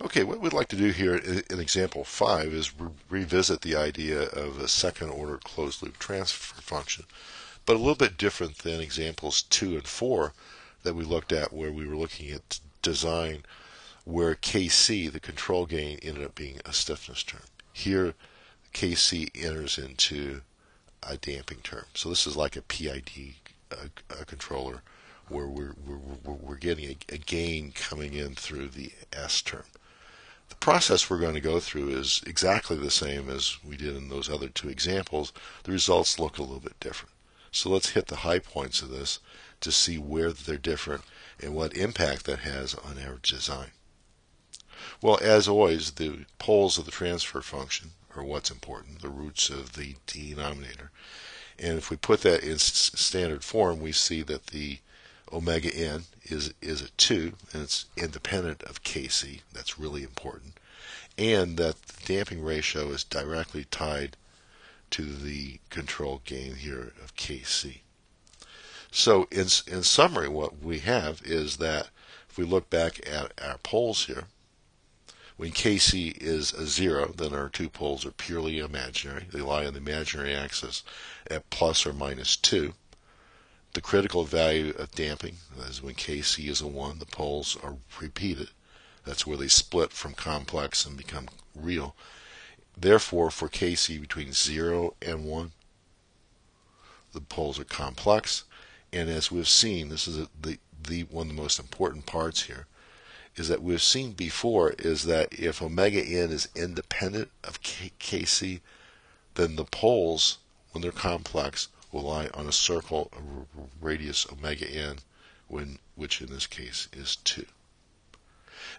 Okay, what we'd like to do here in example 5 is revisit the idea of a second order closed loop transfer function, but a little bit different than examples 2 and 4 that we looked at, where we were looking at design where Kc, the control gain, ended up being a stiffness term. Here, Kc enters into a damping term. So this is like a PID controller where we're getting a gain coming in through the S term. The process we're going to go through is exactly the same as we did in those other two examples. The results look a little bit different. So let's hit the high points of this to see where they're different and what impact that has on our design. Well, as always, the poles of the transfer function are what's important, the roots of the denominator. And if we put that in standard form, we see that the omega n is at 2, and it's independent of Kc. That's really important. And that the damping ratio is directly tied to the control gain here of Kc. So in summary, what we have is that if we look back at our poles here, when Kc is a 0, then our two poles are purely imaginary. They lie on the imaginary axis at plus or minus 2. The critical value of damping, that is when Kc is a 1, the poles are repeated. That's where they split from complex and become real. Therefore, for Kc between 0 and 1, the poles are complex. And as we've seen, this is one of the most important parts here, is that we've seen before is that if omega n is independent of Kc, then the poles, when they're complex, will lie on a circle of radius omega n, which in this case is 2.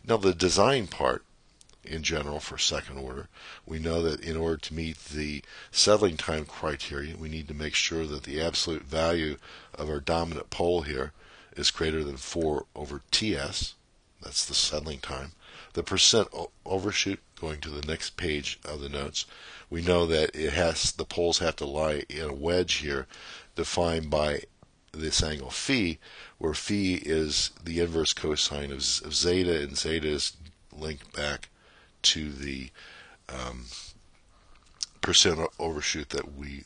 Now the design part, in general for second order, we know that in order to meet the settling time criteria, we need to make sure that the absolute value of our dominant pole here is greater than 4 over Ts. That's the settling time. The percent overshoot, going to the next page of the notes, we know that the poles have to lie in a wedge here defined by this angle phi, where phi is the inverse cosine of zeta, and zeta is linked back to the percent overshoot that we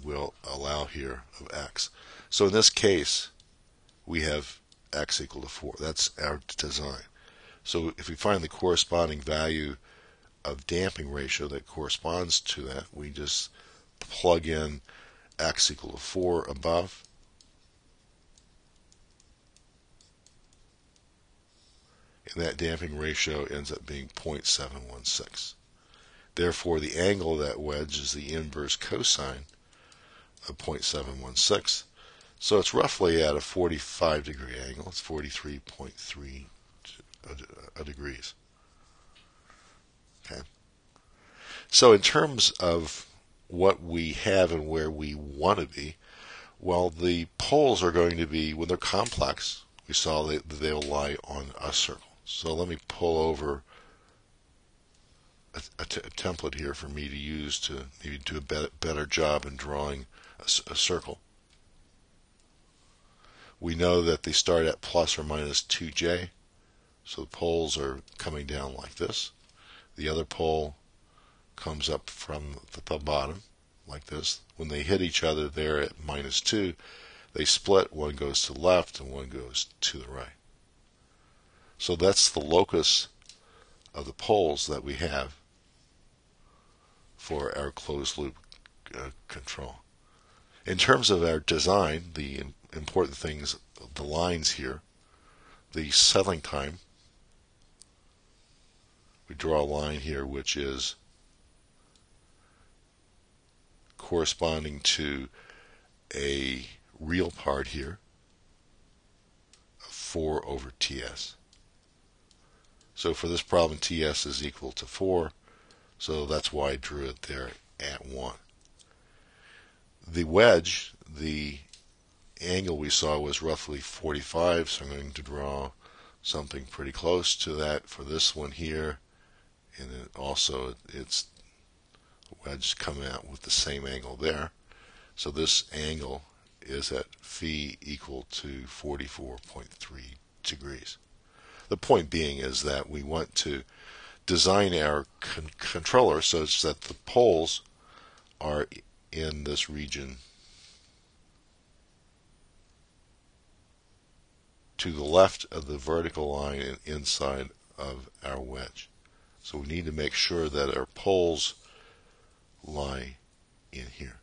will allow here of x. So in this case, we have x equal to 4. That's our design. So if we find the corresponding value of damping ratio that corresponds to that, we just plug in x equal to 4 above, and that damping ratio ends up being 0.716. Therefore, the angle of that wedge is the inverse cosine of 0.716. So it's roughly at a 45-degree angle. It's 43.3 degrees. Okay. So in terms of what we have and where we want to be, well, the poles are going to be, when they're complex, we saw that they'll lie on a circle. So let me pull over a template here for me to use to maybe do a better job in drawing a circle. We know that they start at plus or minus 2j, so the poles are coming down like this. The other pole comes up from the bottom like this. When they hit each other there at minus 2, they split. One goes to the left and one goes to the right. So that's the locus of the poles that we have for our closed loop control. In terms of our design, the important things, the lines here, the settling time, we draw a line here which is corresponding to a real part here of 4 over Ts. So for this problem, Ts is equal to 4, so that's why I drew it there at 1. The wedge, the angle we saw was roughly 45, so I'm going to draw something pretty close to that for this one here, and then also it's wedge coming out with the same angle there. So this angle is at phi equal to 44.3 degrees. The point being is that we want to design our controller such that the poles are in this region to the left of the vertical line and inside of our wedge. So we need to make sure that our poles lie in here.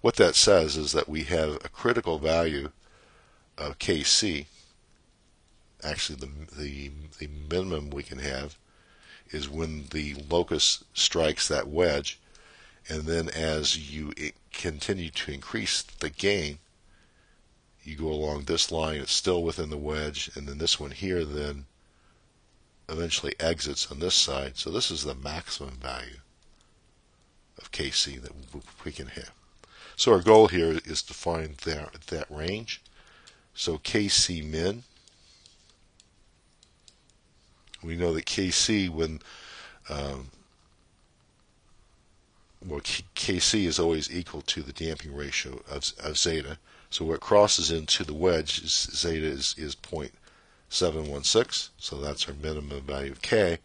What that says is that we have a critical value of Kc. Actually, the minimum we can have is when the locus strikes that wedge, and then as you continue to increase the gain, you go along this line, it's still within the wedge, and then this one here then eventually exits on this side. So this is the maximum value of Kc that we can have. So our goal here is to find that range. So Kc min, we know that Kc when Kc is always equal to the damping ratio of zeta. So what crosses into the wedge is zeta is 0.716. So that's our minimum value of K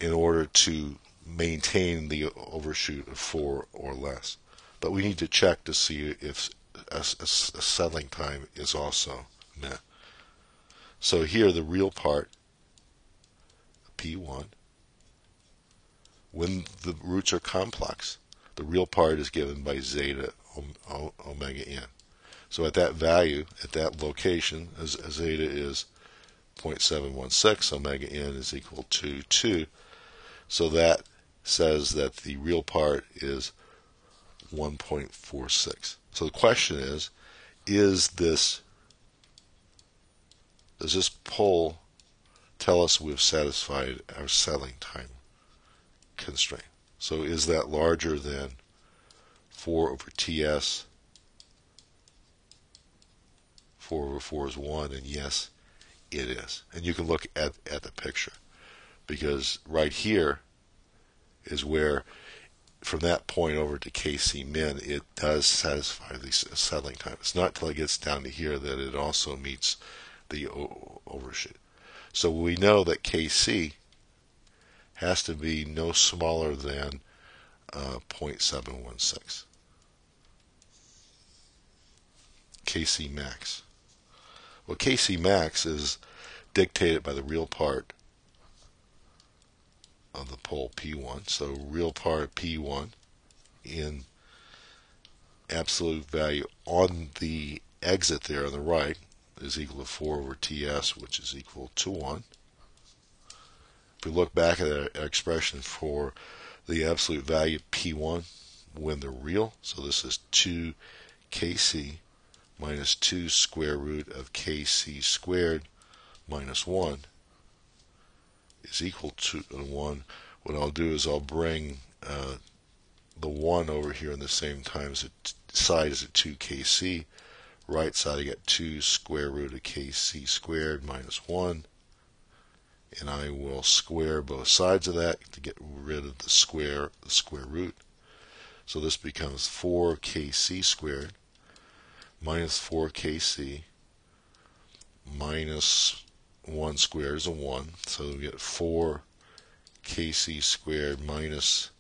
in order to maintain the overshoot of 4 or less. But we need to check to see if a settling time is also met. So here the real part, P1, when the roots are complex, the real part is given by zeta omega n. So at that value, at that location, as zeta is 0.716, omega n is equal to 2. So that says that the real part is 1.46. So the question is does this pole tell us we've satisfied our settling time constraint? So is that larger than 4 over Ts? 4 over 4 is 1, and yes, it is. And you can look at the picture, because right here is where, from that point over to Kc min, it does satisfy the settling time. It's not till it gets down to here that it also meets the overshoot. So we know that Kc has to be no smaller than 0.716. Kc max. Well, Kc max is dictated by the real part of the pole P1. So real part P1 in absolute value on the exit there on the right is equal to 4 over Ts, which is equal to 1. If we look back at our expression for the absolute value P1 when they're real, so this is 2 Kc minus 2 square root of Kc squared minus 1 is equal to 1. What I'll do is I'll bring the 1 over here in the same time as side as a 2 Kc. Right side I get 2 square root of Kc squared minus 1. And I will square both sides of that to get rid of the square root. So this becomes 4 Kc squared minus 4 Kc minus 1 squared is a 1. So we get 4 Kc squared minus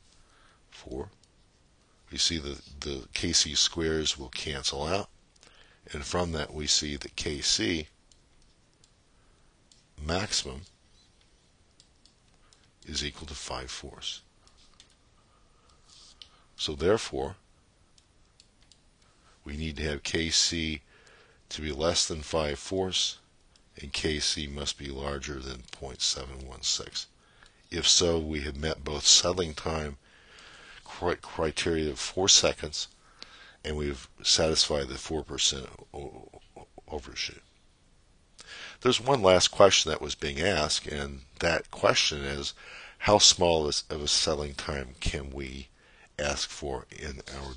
4. You see the Kc squares will cancel out. And from that we see that Kc maximum is equal to 5/4. So therefore, we need to have Kc to be less than 5/4, and Kc must be larger than 0.716. If so, we have met both settling time criteria of 4 seconds, and we've satisfied the 4% overshoot. There's one last question that was being asked, and that question is, how small of a settling time can we ask for in our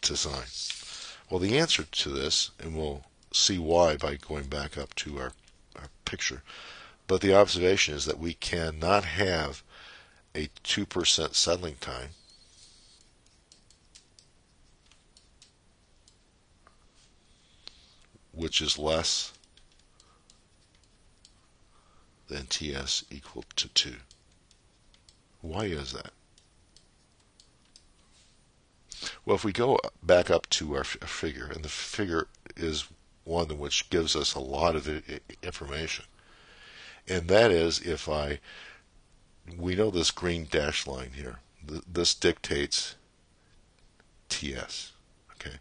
design? Well, the answer to this, and we'll see why by going back up to our picture, but the observation is that we cannot have a 2% settling time which is less than TS equal to 2. Why is that? Well, if we go back up to our figure, and the figure is one which gives us a lot of information, and that is we know this green dashed line here. This dictates TS. Okay,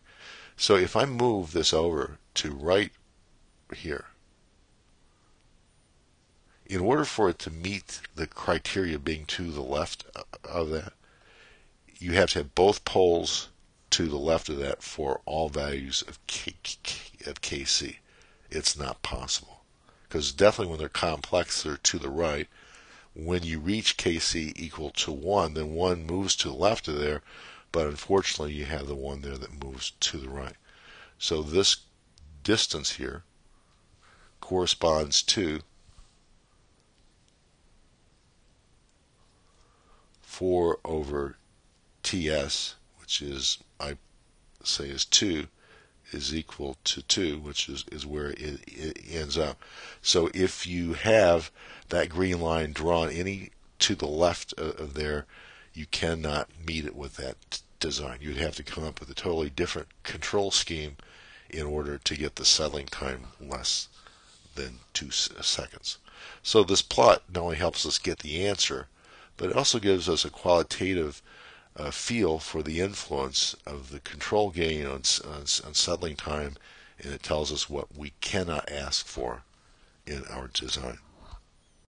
so if I move this over to right here, in order for it to meet the criteria being to the left of that, you have to have both poles to the left of that for all values of KC. It's not possible. Because definitely when they're complex, they're to the right. When you reach KC equal to 1, then 1 moves to the left of there, but unfortunately you have the one there that moves to the right. So this distance here corresponds to 4 over TS, which is, I say is 2, is equal to 2, which is where it ends up. So if you have that green line drawn any to the left of there, you cannot meet it with that design. You'd have to come up with a totally different control scheme in order to get the settling time less than 2 seconds. So this plot not only helps us get the answer, but it also gives us a qualitative feel for the influence of the control gain on settling time, and it tells us what we cannot ask for in our design.